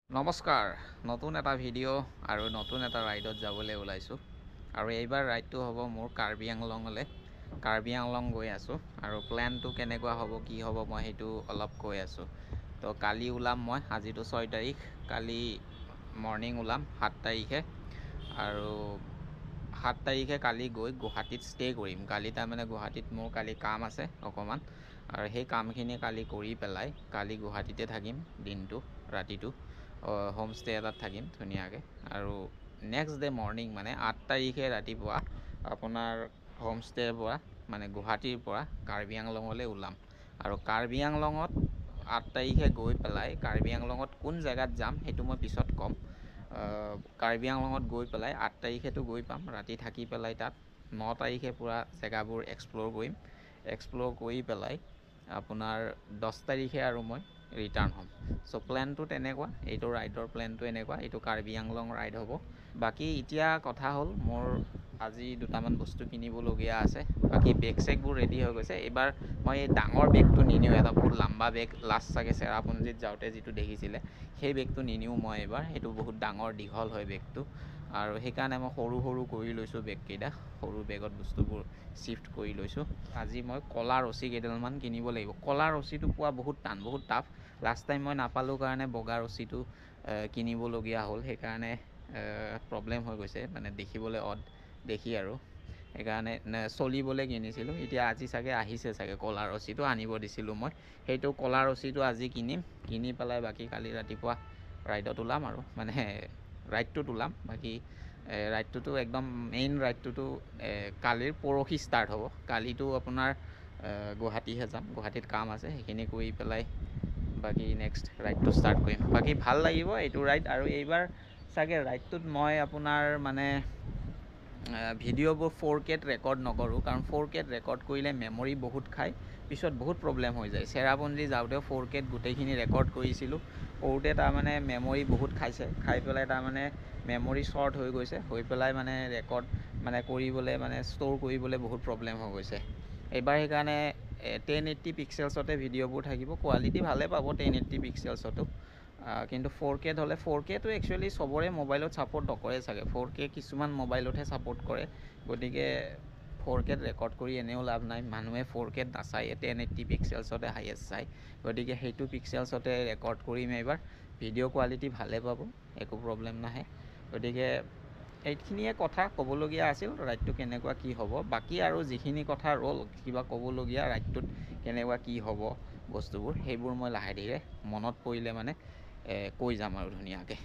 নমস্কাৰ, নতুন এটা ভিডিঅ' আৰু নতুন এটা ৰাইডত যাবলৈ ওলাইছোঁ। আৰু এইবাৰ ৰাইডটো হ'ব মোৰ কাৰ্বি আংলঙলৈ। কাৰ্বি আংলং গৈ আছোঁ আৰু প্লেনটো কেনেকুৱা হ'ব কি হ'ব মই সেইটো অলপ কৈ আছোঁ। তো কালি ওলাম মই, আজিতো 6 তাৰিখ, কালি মৰ্ণিং ওলাম 7 তাৰিখে। আৰু 7 তাৰিখে কালি গৈ গুৱাহাটীত ষ্টে কৰিম। কালি তাৰমানে গুৱাহাটীত মোৰ কালি কাম আছে অকণমান, আৰু সেই কামখিনি কালি কৰি পেলাই কালি গুৱাহাটীতে থাকিম দিনটো, ৰাতিটো হোমষ্টে এটাত থাকিম ধুনীয়াকৈ। আৰু নেক্সট ডে মৰ্ণিং মানে 8 তাৰিখে ৰাতিপুৱা আপোনাৰ হোমষ্টেৰ পৰা মানে গুৱাহাটীৰ পৰা কাৰ্বি আংলঙলৈ ওলাম। আৰু কাৰ্বি আংলঙত 8 তাৰিখে গৈ পেলাই কাৰ্বি আংলঙত কোন জেগাত যাম সেইটো মই পিছত ক'ম। কাৰ্বি আংলঙত গৈ পেলাই 8 তাৰিখেতো গৈ পাম, ৰাতি থাকি পেলাই তাত 9 তাৰিখে পূৰা জেগাবোৰ এক্সপ্ল'ৰ কৰিম। এক্সপ্ল'ৰ কৰি পেলাই আপোনাৰ 10 তাৰিখে আৰু মই ৰিটাৰ্ণ হ'ম। চ' প্লেনটো তেনেকুৱা, এইটো ৰাইডৰ প্লেনটো এনেকুৱা, এইটো কাৰ্বি আংলং ৰাইড হ'ব। বাকী এতিয়া কথা হ'ল মোৰ আজি দুটামান বস্তু কিনিবলগীয়া আছে। বাকী বেগ চেগবোৰ ৰেডি হৈ গৈছে। এইবাৰ মই এই ডাঙৰ বেগটো নিনিওঁ, এটা বহুত লাম্বা বেগ লাষ্ট চাগে চেৰাপুঞ্জীত যাওঁতে যিটো দেখিছিলে সেই বেগটো নিনিওঁ মই এইবাৰ, সেইটো বহুত ডাঙৰ দীঘল হয় বেগটো। আৰু সেইকাৰণে মই সৰু সৰু কৰি লৈছোঁ বেগকেইটা, সৰু বেগত বস্তুবোৰ শ্বিফ্ট কৰি লৈছোঁ। আজি মই কলা ৰছী কেইডালমান কিনিব লাগিব। কলা ৰছীটো পোৱা বহুত টান, বহুত টাফ। লাষ্ট টাইম মই নাপালোঁ কাৰণে বগা ৰছীটো কিনিবলগীয়া হ'ল, সেইকাৰণে প্ৰব্লেম হৈ গৈছে, মানে দেখিবলৈ অড দেখি আৰু সেইকাৰণে চলিবলৈ কিনিছিলোঁ। এতিয়া আজি চাগে আহিছে চাগে কলা ৰছীটো, আনিব দিছিলোঁ মই। সেইটো কলা ৰছীটো আজি কিনিম, কিনি পেলাই বাকী কালি ৰাতিপুৱা ৰাইডত ওলাম আৰু মানে ৰাইডটোত ওলাম। বাকী ৰাইডটোতো একদম মেইন ৰাইডটোতো কালিৰ পৰহি ষ্টাৰ্ট হ'ব। কালিতো আপোনাৰ গুৱাহাটীহে যাম, গুৱাহাটীত কাম আছে, সেইখিনি কৰি পেলাই বাকী নেক্সট ৰাইডটো ষ্টাৰ্ট কৰিম। বাকী ভাল লাগিব এইটো ৰাইড। আৰু এইবাৰ চাগে ৰাইডটোত মই আপোনাৰ মানে ভিডিঅ'বোৰ 4Kত ৰেকৰ্ড নকৰোঁ, কাৰণ 4Kত ৰেকৰ্ড কৰিলে মেমৰি বহুত খায়, পিছত বহুত প্ৰব্লেম হৈ যায়। চেৰাপুঞ্জী যাওঁতেও 4Kত গোটেইখিনি ৰেকৰ্ড কৰিছিলোঁ, কৰোঁতে তাৰমানে মেমৰি বহুত খাইছে, খাই পেলাই তাৰমানে মেমৰি শ্বৰ্ট হৈ গৈছে, হৈ পেলাই মানে ৰেকৰ্ড মানে কৰিবলৈ মানে ষ্ট'ৰ কৰিবলৈ বহুত প্ৰব্লেম হৈ গৈছে। এইবাৰ সেইকাৰণে 1080 পিক্সেলছতে ভিডিঅ'বোৰ থাকিব, কোৱালিটি ভালে পাব 1080 পিক্সেলছতো। কিন্তু 4Kত হ'লে 4Kটো একচুৱেলি চবৰে মোবাইলত ছাপোৰ্ট নকৰে চাগে, 4K কিছুমান মোবাইলতহে ছাপোৰ্ট কৰে। গতিকে 4Kত ৰেকৰ্ড কৰি এনেও লাভ নাই, মানুহে 4Kত নাচায়, 1080 পিক্সেলছতে হাইয়েষ্ট চায়। গতিকে সেইটো পিক্সেলছতে ৰেকৰ্ড কৰিম এইবাৰ, ভিডিঅ' কোৱালিটি ভালে পাব, একো প্ৰব্লেম নাহে। গতিকে এইখিনিয়ে কথা ক'বলগীয়া আছিল, ৰাইডটো কেনেকুৱা কি হ'ব। বাকী আৰু যিখিনি কথা ৰ'ল কিবা ক'বলগীয়া ৰাইডটোত কেনেকুৱা কি হ'ব বস্তুবোৰ, সেইবোৰ মই লাহে ধীৰে মনত পৰিলে মানে কৈ যাম আৰু ধুনীয়াকৈ।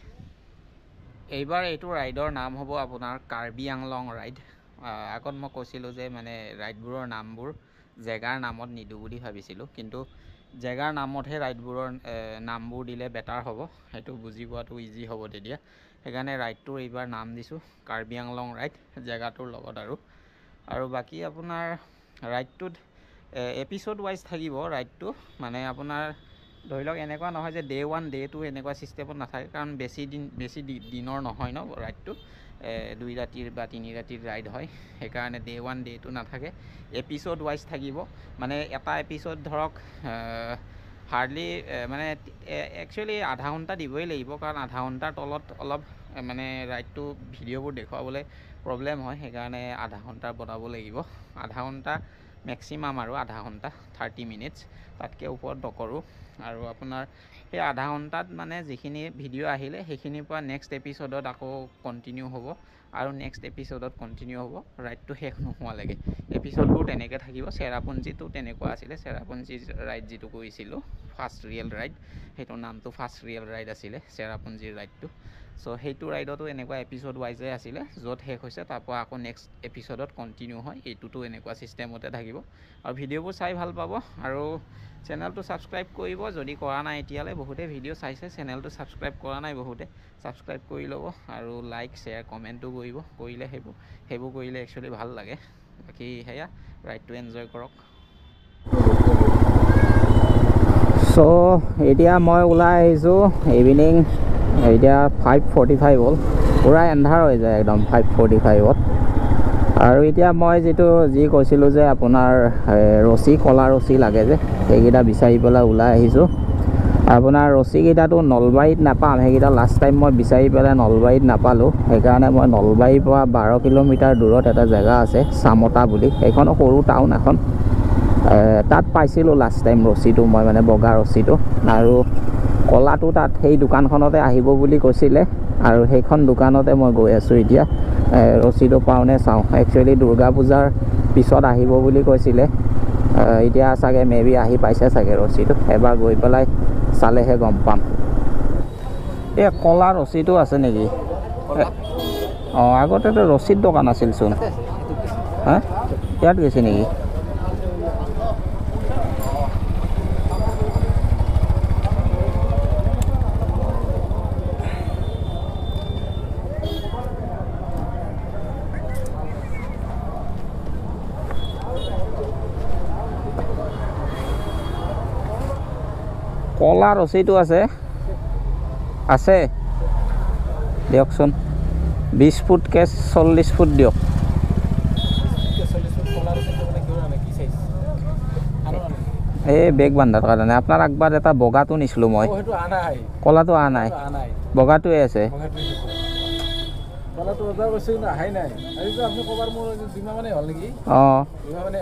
এইবাৰ এইটো ৰাইডৰ নাম হ'ব আপোনাৰ কাৰ্বি আংলং ৰাইড। আগত মই কৈছিলোঁ যে মানে ৰাইডবোৰৰ নামবোৰ জেগাৰ নামত নিদিওঁ বুলি ভাবিছিলোঁ, কিন্তু জেগাৰ নামতহে ৰাইডবোৰৰ নামবোৰ দিলে বেটাৰ হ'ব, সেইটো বুজি পোৱাটো ইজি হ'ব তেতিয়া। সেইকাৰণে ৰাইডটোৰ এইবাৰ নাম দিছোঁ কাৰ্বি আংলং ৰাইড, জেগাটোৰ লগত। আৰু বাকী আপোনাৰ ৰাইডটোত এপিছ'ড ৱাইজ থাকিব ৰাইডটো, মানে আপোনাৰ ধৰি লওক এনেকুৱা নহয় যে Day 1 Day 2 এনেকুৱা ছিষ্টেমত নাথাকে, কাৰণ বেছি দিনৰ নহয় ন ৰাইডটো, 2 ৰাতিৰ বা 3 ৰাতিৰ ৰাইড হয়। সেইকাৰণে Day 1 Day 2 নাথাকে, এপিছ'ড ৱাইজ থাকিব। মানে এটা এপিছ'ড ধৰক হাৰ্ডলি মানে একচুৱেলি আধা ঘণ্টা দিবই লাগিব, কাৰণ আধা ঘণ্টাৰ তলত অলপ মানে ৰাইডটো ভিডিঅ'বোৰ দেখুৱাবলৈ প্ৰব্লেম হয়, সেইকাৰণে আধা ঘণ্টাৰ বনাব লাগিব। আধা ঘণ্টা মেক্সিমাম, আৰু আধা ঘণ্টা 30 মিনিটছ, তাতকৈ ওপৰত নকৰোঁ। আৰু আপোনাৰ সেই আধা ঘণ্টাত মানে যিখিনি ভিডিঅ' আহিলে সেইখিনিৰ পৰা নেক্সট এপিছ'ডত আকৌ কণ্টিনিউ হ'ব, আৰু নেক্সট এপিছ'ডত কণ্টিনিউ হ'ব ৰাইডটো শেষ নোহোৱালৈকে। এপিছ'ডবোৰ তেনেকৈ থাকিব। চেৰাপুঞ্জীটো তেনেকুৱা আছিলে, চেৰাপুঞ্জী ৰাইড যিটো কৰিছিলোঁ ফাৰ্ষ্ট ৰিয়েল ৰাইড, সেইটো নামটো ফাৰ্ষ্ট ৰিয়েল ৰাইড আছিলে চেৰাপুঞ্জীৰ ৰাইডটো। চ' সেইটো ৰাইডতো এনেকুৱা এপিছ'ড ৱাইজে আছিলে, য'ত শেষ হৈছে তাৰপৰা আকৌ নেক্সট এপিছ'ডত কণ্টিনিউ হয়। এইটোতো এনেকুৱা ছিষ্টেমতে থাকিব, আৰু ভিডিঅ'বোৰ চাই ভাল পাব। আৰু চেনেলটো ছাবস্ক্ৰাইব কৰিব যদি কৰা নাই এতিয়ালৈ, বহুতে ভিডিঅ' চাইছে, চেনেলটো ছাবস্ক্ৰাইব কৰা নাই বহুতে, ছাবস্ক্ৰাইব কৰি ল'ব। আৰু লাইক শ্বেয়াৰ কমেণ্টো কৰিব, কৰিলে সেইবোৰ কৰিলে একচুৱেলি ভাল লাগে। বাকী সেয়া, ৰাইডটো এনজয় কৰক। চ' এতিয়া মই ওলাই আহিছোঁ ইভিনিং, এতিয়া 5:45 হ'ল, পূৰা এন্ধাৰ হৈ যায় একদম 5:45ত। আৰু এতিয়া মই যি কৈছিলোঁ যে আপোনাৰ ৰছী, কলা ৰছী লাগে যে, সেইকেইটা বিচাৰি পেলাই ওলাই আহিছোঁ। আপোনাৰ ৰছীকেইটাতো নলবাৰীত নাপাম, সেইকেইটা লাষ্ট টাইম মই বিচাৰি পেলাই নলবাৰীত নাপালোঁ। সেইকাৰণে মই নলবাৰীৰ পৰা 12 কিলোমিটাৰ দূৰত এটা জেগা আছে চামতা বুলি, সেইখনো সৰু টাউন এখন, তাত পাইছিলোঁ লাষ্ট টাইম ৰছীটো মই, মানে বগা ৰছীটো। আৰু কলাটো তাত সেই দোকানখনতে আহিব বুলি কৈছিলে, আৰু সেইখন দোকানতে মই গৈ আছোঁ এতিয়া। ৰছীটো পাওঁনে চাওঁ। একচুৱেলি দুৰ্গা পূজাৰ পিছত আহিব বুলি কৈছিলে, এতিয়া চাগে মেবি আহি পাইছে চাগে ৰছীটো। এবাৰ গৈ পেলাই চালেহে গম পাম। এই কলা ৰছীটো আছে নেকি? অঁ, আগতেতো ৰছীৰ দোকান আছিলচোন। হা, ইয়াত গৈছে নেকি? কলা ৰছীটো আছে আছে দিয়কচোন। 20 ফুটকৈ 40 ফুট দিয়ক। এই বেগ বান্ধাৰ কাৰণে। আপোনাৰ একবাৰ এটা বগাটো নিছিলোঁ মই, কলাটো অহা নাই, বগাটোৱে আছে। অঁ,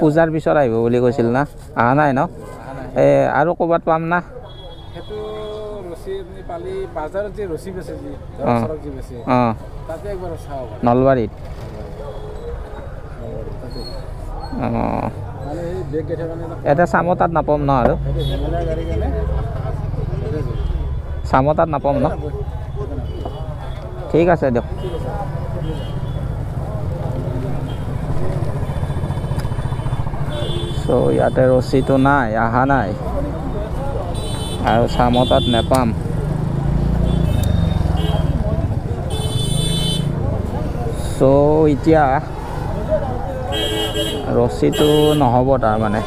পূজাৰ পিছত আহিব বুলি কৈছিল না, অহা নাই ন? এই আৰু ক'ৰবাত পাম না? নলবাৰীত? অঁ, এটা চামতাত নাপাম ন? আৰু চামতাত নাপাম ন? ঠিক আছে দিয়ক। চ' ইয়াতে ৰছীটো নাই, অহা নাই, আৰু চামতাত নাপাম। চ' এতিয়া ৰছীটো নহ'ব, তাৰমানে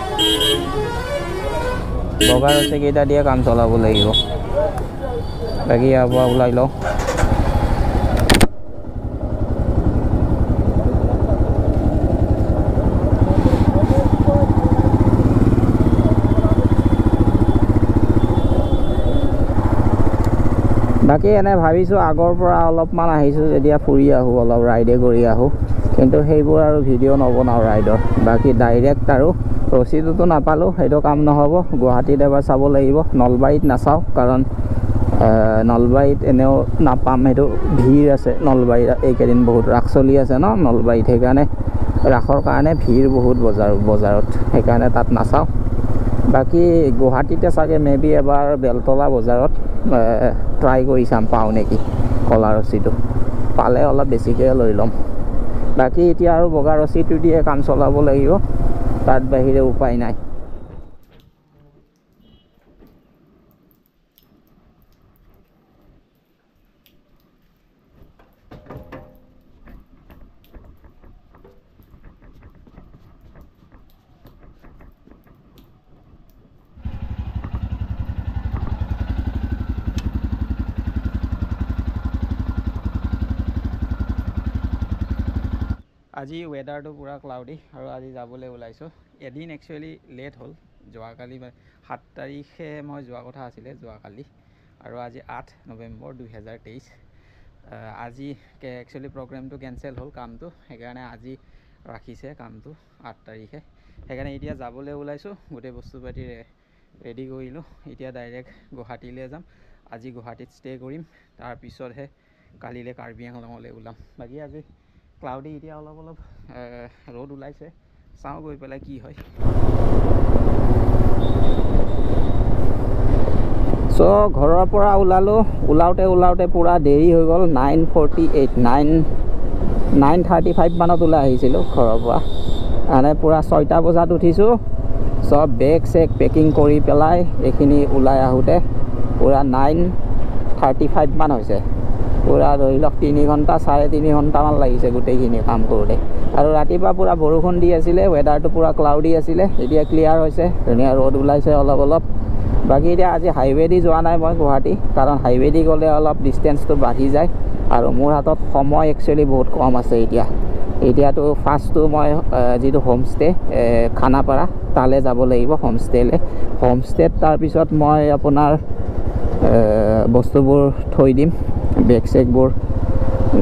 বগা ৰছীকেইটা দিয়ে কাম চলাব লাগিব। বাকী ইয়াৰ পৰা ওলাই লওঁ। বাকী এনে ভাবিছোঁ আগৰ পৰা অলপমান আহিছোঁ যেতিয়া ফুৰি আহোঁ, অলপ ৰাইডে কৰি আহোঁ, কিন্তু সেইবোৰ আৰু ভিডিঅ' নবনাওঁ ৰাইডৰ। বাকী ডাইৰেক্ট আৰু ৰছীটোতো নাপালোঁ, সেইটো কাম নহ'ব। গুৱাহাটীত এবাৰ চাব লাগিব, নলবাৰীত নাচাওঁ, কাৰণ নলবাৰীত এনেও নাপাম, সেইটো ভিৰ আছে নলবাৰীত এইকেইদিন, বহুত ৰাস চলি আছে ন নলবাৰীত, সেইকাৰণে ৰাসৰ কাৰণে ভিৰ বহুত বজাৰত, সেইকাৰণে তাত নাচাওঁ। বাকী গুৱাহাটীতে চাগে মেবি এবাৰ বেলতলা বজাৰত ট্ৰাই কৰি চাম, পাওঁ নেকি কলা ৰছীটো। পালে অলপ বেছিকৈ লৈ ল'ম। বাকী এতিয়া আৰু বগা ৰছীটো দিয়ে কাম চলাব লাগিব, তাত বাহিৰে উপায় নাই। আজি ৱেডাৰটো পূৰা ক্লাউডি, আৰু আজি যাবলৈ ওলাইছোঁ। এদিন একচুৱেলি লেট হ'ল, যোৱাকালি 7 তাৰিখে মই যোৱা কথা আছিলে, যোৱাকালি, আৰু আজি 8 নৱেম্বৰ 2023। আজি একচুৱেলি প্ৰগ্ৰেমটো কেঞ্চেল হ'ল, কামটো, সেইকাৰণে আজি ৰাখিছে কামটো 8 তাৰিখে। সেইকাৰণে এতিয়া যাবলৈ ওলাইছোঁ, গোটেই বস্তু পাতি ৰেডি কৰিলোঁ। এতিয়া ডাইৰেক্ট গুৱাহাটীলৈ যাম। আজি গুৱাহাটীত ষ্টে কৰিম, তাৰপিছতহে কালিলৈ কাৰ্বি আংলঙলৈ ওলাম। বাকী আজি ক্লাউডি, এতিয়া অলপ অলপ ৰ'দ ওলাইছে, চাওঁ গৈ পেলাই কি হয়। চ' ঘৰৰ পৰা ওলাওঁতে পূৰা দেৰি হৈ গ'ল। 9:35 মানত ওলাই আহিছিলোঁ ঘৰৰ পৰা, মানে পূৰা 6টা বজাত উঠিছোঁ। চব বেগ চেগ পেকিং কৰি পেলাই এইখিনি ওলাই আহোঁতে পূৰা 9:35 মান হৈছে। পূৰা ধৰি লওক 3 ঘণ্টা 3.5 ঘণ্টামান লাগিছে গোটেইখিনি কাম কৰোঁতে। আৰু ৰাতিপুৱা পূৰা বৰষুণ দি আছিলে, ৱেডাৰটো পূৰা ক্লাউডি আছিলে, এতিয়া ক্লিয়াৰ হৈছে, ধুনীয়া ৰ'দ ওলাইছে অলপ অলপ। বাকী এতিয়া আজি হাইৱে দি যোৱা নাই মই গুৱাহাটী, কাৰণ হাইৱে দি গ'লে অলপ ডিষ্টেঞ্চটো বাঢ়ি যায়, আৰু মোৰ হাতত সময় একচুৱেলি বহুত কম আছে এতিয়াতো ফাৰ্ষ্টটো মই যিটো হোমষ্টে খানাপাৰা, তালৈ যাব লাগিব হোমষ্টেত। তাৰপিছত মই আপোনাৰ বস্তুবোৰ থৈ দিম, বেগ চেগবোৰ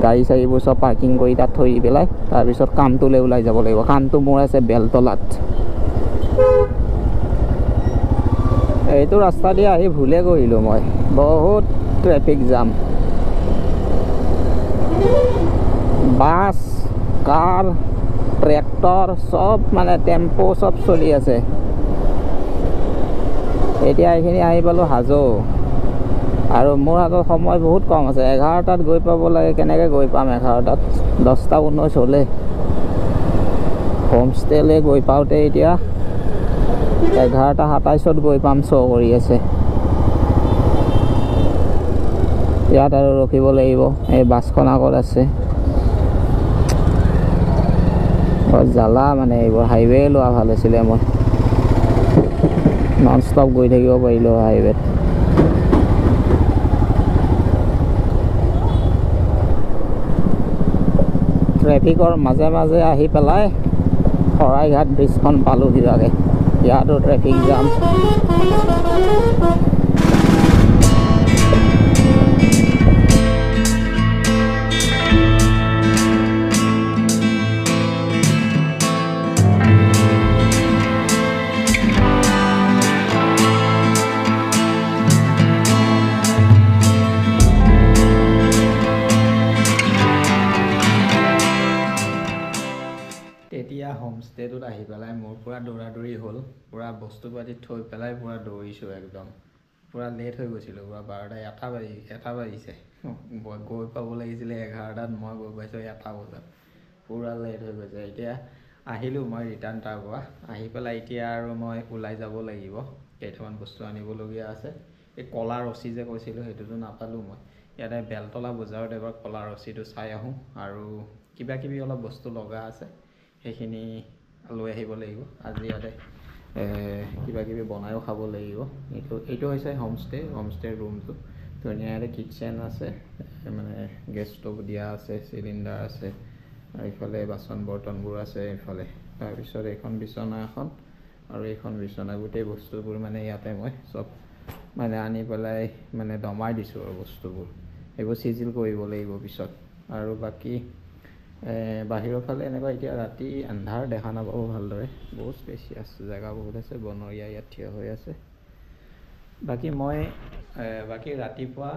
গাড়ী চাড়ীবোৰ চব পাৰ্কিং কৰি তাত থৈ দি পেলাই তাৰপিছত কামটোলৈ ওলাই যাব লাগিব। কামটো মোৰ আছে বেলতলাত। এইটো ৰাস্তা দি আহি ভুলে কৰিলোঁ মই, বহুত ট্ৰেফিক জাম। বাছ, কাৰ, ট্ৰেক্টৰ চব মানে টেম্পো চব চলি আছে। এতিয়া এইখিনি আহি পালোঁ হাজো, আৰু মোৰ হাতত সময় বহুত কম আছে। 11টাত গৈ পাব লাগে, কেনেকৈ গৈ পাম 11টাত? 10:19 হ'লে। হোমষ্টেলৈ গৈ পাওঁতে এতিয়া 11:27 গৈ পাম শ্ব' কৰি আছে। ইয়াত আৰু ৰখিব লাগিব। এই বাছখন আগত আছে। বৰ জ্বালা মানে এইবোৰ। হাইৱে লোৱা ভাল আছিলে, মই নন ষ্টপ গৈ থাকিব পাৰিলোঁ হাইৱেত। ট্ৰেফিকৰ মাজে মাজে আহি পেলাই শৰাইঘাট ব্ৰিজখন পালোঁ কিবাকৈ। ইয়াতো ট্ৰেফিক জাম। তেতিয়া হোমষ্টেটোত আহি পেলাই মোৰ পূৰা দৌৰাদৌৰি হ'ল। পূৰা বস্তু পাতি থৈ পেলাই পূৰা দৌৰিছোঁ একদম। পূৰা লেট হৈ গৈছিলোঁ, পূৰা 12টা এটা বাজিছে। গৈ পাব লাগিছিলে 11টাত, মই গৈ পাইছোঁ 1টা বজাত। পূৰা লেট হৈ গৈছে। এতিয়া আহিলোঁ মই ৰিটাৰ্ণ তাৰ পৰা। আহি পেলাই এতিয়া আৰু মই ওলাই যাব লাগিব, কেইটামান বস্তু আনিবলগীয়া আছে। এই কলা ৰছী যে কৈছিলোঁ সেইটোতো নাপালোঁ মই। ইয়াতে বেলতলা বজাৰত এবাৰ কলা ৰছীটো চাই আহোঁ, আৰু কিবা কিবি অলপ বস্তু লগা আছে, সেইখিনি লৈ আহিব লাগিব। আজি ইয়াতে কিবা কিবি বনায়ো খাব লাগিব। এইটো হৈছে হোমষ্টেৰ ৰুমটো। ধুনীয়া ইয়াতে কিটচেন আছে, মানে গেছ ষ্টভ দিয়া আছে, চিলিণ্ডাৰ আছে, আৰু ইফালে বাচন বৰ্তনবোৰ আছে এইফালে। তাৰপিছত এইখন বিচনা এখন, আৰু এইখন বিচনা। গোটেই বস্তুবোৰ মানে ইয়াতে মই চব মানে আনি পেলাই মানে দমাই দিছোঁ আৰু বস্তুবোৰ। এইবোৰ চিজিল কৰিব লাগিব পিছত। আৰু বাকী বাহিৰৰ ফালে এনেকুৱা এতিয়া ৰাতি আন্ধাৰ, দেখা নাপাব ভালদৰে। বহুত স্পেচিয়াছ জেগা বহুত আছে। বনৰীয়া ইয়াত থিয় হৈ আছে। বাকী ৰাতিপুৱা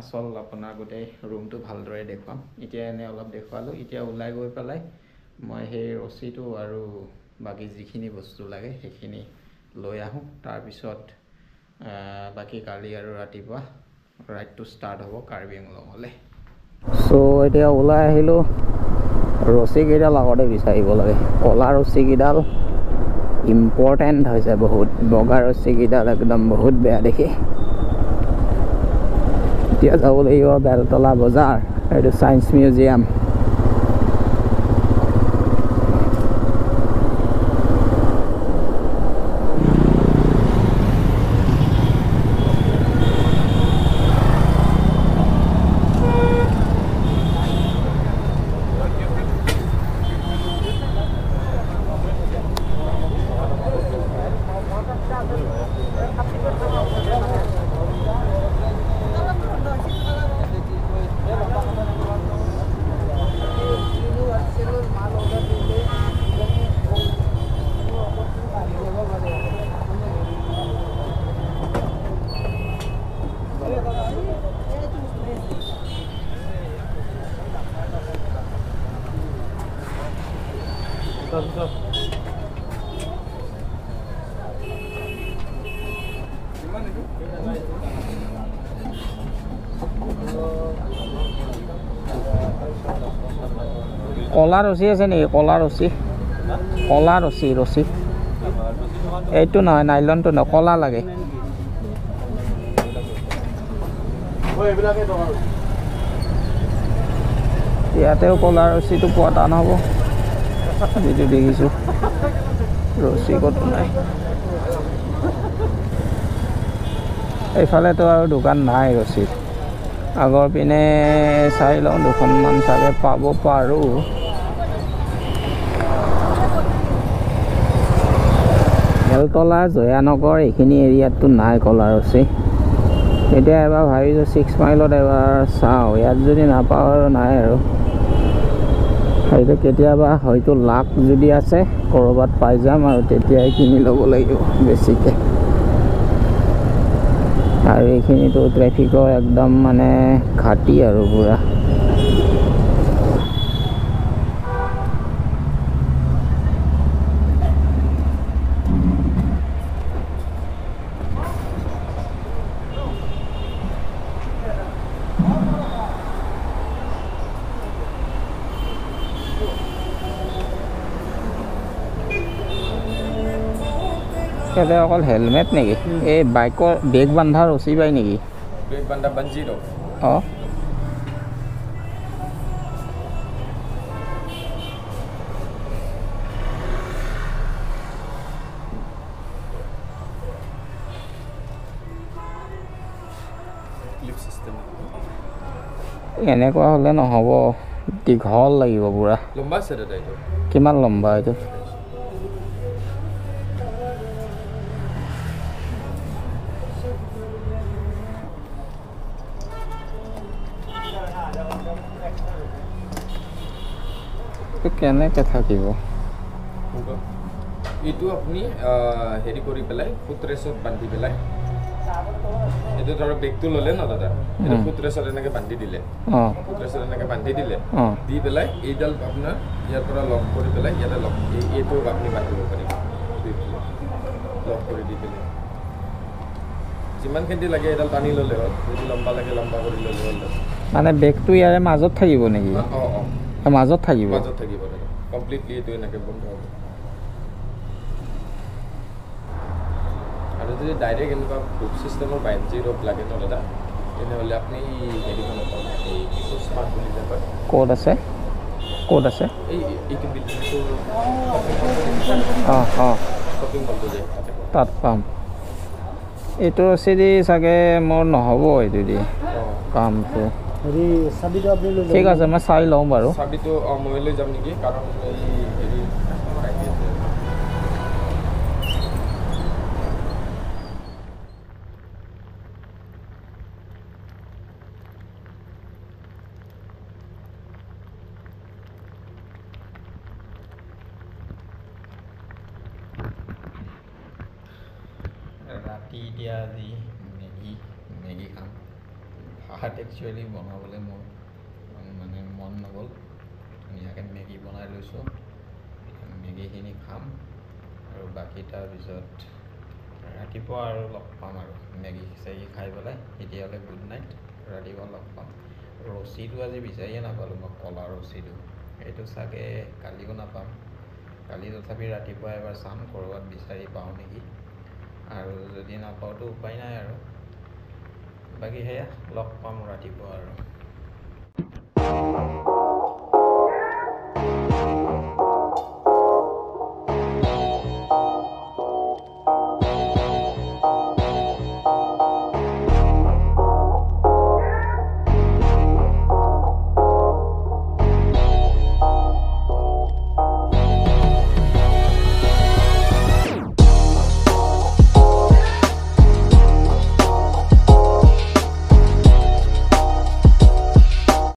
আচল আপোনাৰ গোটেই ৰুমটো ভালদৰে দেখুৱাম। এতিয়া এনেই অলপ দেখুৱালোঁ। এতিয়া ওলাই গৈ পেলাই মই সেই ৰছীটো আৰু বাকী যিখিনি বস্তু লাগে সেইখিনি লৈ আহোঁ। তাৰপিছত বাকী কালি আৰু ৰাতিপুৱা ৰাইডটো ষ্টাৰ্ট হ'ব কাৰ্বি আংলঙলৈ। চ' এতিয়া ওলাই আহিলোঁ। ৰছীকেইডাল আগতে বিচাৰিব লাগে। কলা ৰছীকেইডাল ইম্পৰ্টেণ্ট হৈছে বহুত। বগা ৰছীকেইডাল একদম বহুত বেয়া দেখি। এতিয়া যাব লাগিব বেলতলা বজাৰ, এইটো ছায়েন্স মিউজিয়াম। কলা ৰছী আছে নেকি? কলা ৰছী এইটো নহয়, নাইলনটো নহয়, কলা লাগে। ইয়াতেও কলা ৰছীটো পোৱা টান হ'ব, যিটো দেখিছোঁ। ৰছী ক'তো নাই। এইফালেতো আৰু দোকান নাই ৰছীৰ। আগৰ পিনে চাই লওঁ, দুখনমান চাগে পাব পাৰোঁ। বেলতলা, জয়ানগৰ এইখিনি এৰিয়াততো নাই কলা ৰছী। এতিয়া এবাৰ ভাবিছোঁ 6 মাইলত এবাৰ চাওঁ, ইয়াত যদি নাপাওঁ আৰু নাই আৰু। সেইটো কেতিয়াবা হয়তো লাক যদি আছে ক'ৰবাত পাই যাম আৰু তেতিয়াই কিনি ল'ব লাগিব বেছিকৈ। আৰু এইখিনিতো ট্ৰেফিকৰ একদম মানে ঘাটি আৰু পুৰা। ইয়াতে অকল হেলমেট নেকি? এই বাইকৰ বেগ বান্ধা ৰচি পায় নেকি? বেগ বান্ধা বাঞ্জি ৰ অঁ ক্লিপ সিস্টেম এনেকুৱা হ'লে নহ'ব, দীঘল লাগিব পুৰা। লম্বা আছে দাদা এইটো। কিমান লম্বা এইটো? কেনেকৈ থাকিব? এইটো আপুনি হেৰি কৰি পেলাই ফুটৰেছত বান্ধি পেলাই, এইটো ধৰক বেগটো ল'লে ন দাদা, এইটো ফুটৰেছত এনেকৈ বান্ধি দিলে, ফুটৰেছত এনেকৈ বান্ধি দিলে, দি পেলাই এইডাল আপোনাৰ ইয়াৰ পৰা লক কৰি পেলাই ইয়াতে লক, এইটো আপুনি বান্ধিব পাৰিব, লক কৰি দি পেলাই যিমানখিনি লাগে এইডাল টানি ল'লে হ'ল, যদি লম্বা লাগে লম্বা কৰি ল'লে হ'ল। মানে বেগটো ইয়াৰে মাজত থাকিব নেকি? মাজত থাকিব, মাজত থাকিব দাদা, কমপ্লিটলি এইটো এনেকৈ বন্ধ হ'ব। আৰু যদি ডাইৰেক্ট এনেকুৱা গ্ৰুপ ছিষ্টেমৰ বাঞ্জি ৰ'প লাগে ন দাদা, তেনেহ'লে আপুনি হেৰিখন নাপাব, এইটো স্মাৰ্ট বুলি যে কয়। ক'ত আছে? ক'ত আছে? এইটো বিল্ডিংটো শ্বপিং মলটো যে তাত পাম। এইটো ৰচিদি চাগে মোৰ নহ'ব, এইটো দি কামটো। ঠিক আছে, মই চাই লওঁ বাৰু। চাবিটো মই লৈ যাম নেকি, কাৰণ এই হেৰি ৰাতি এতিয়া আজি মেগী খাম। ভাত একচুৱেলি বনাবলৈ মোৰ মানে মন নগ'ল, ধুনীয়াকৈ মেগী বনাই লৈছোঁ। মেগীখিনি খাম আৰু বাকী তাৰপিছত ৰাতিপুৱা আৰু লগ পাম আৰু মেগী চেগী খাই পেলাই। তেতিয়াহ'লে গুড নাইট, ৰাতিপুৱা লগ পাম। ৰছীটো আজি বিচাৰিয়ে নাপালোঁ মই, কলা ৰছীটো, এইটো চাগে কালিও নাপাম। কালি তথাপি ৰাতিপুৱা এবাৰ চাম ক'ৰবাত বিচাৰি পাওঁ নেকি, আৰু যদি নাপাওঁতো উপায় নাই আৰু। বাকী সেয়া লগ পাম ৰাতিপুৱা আৰু।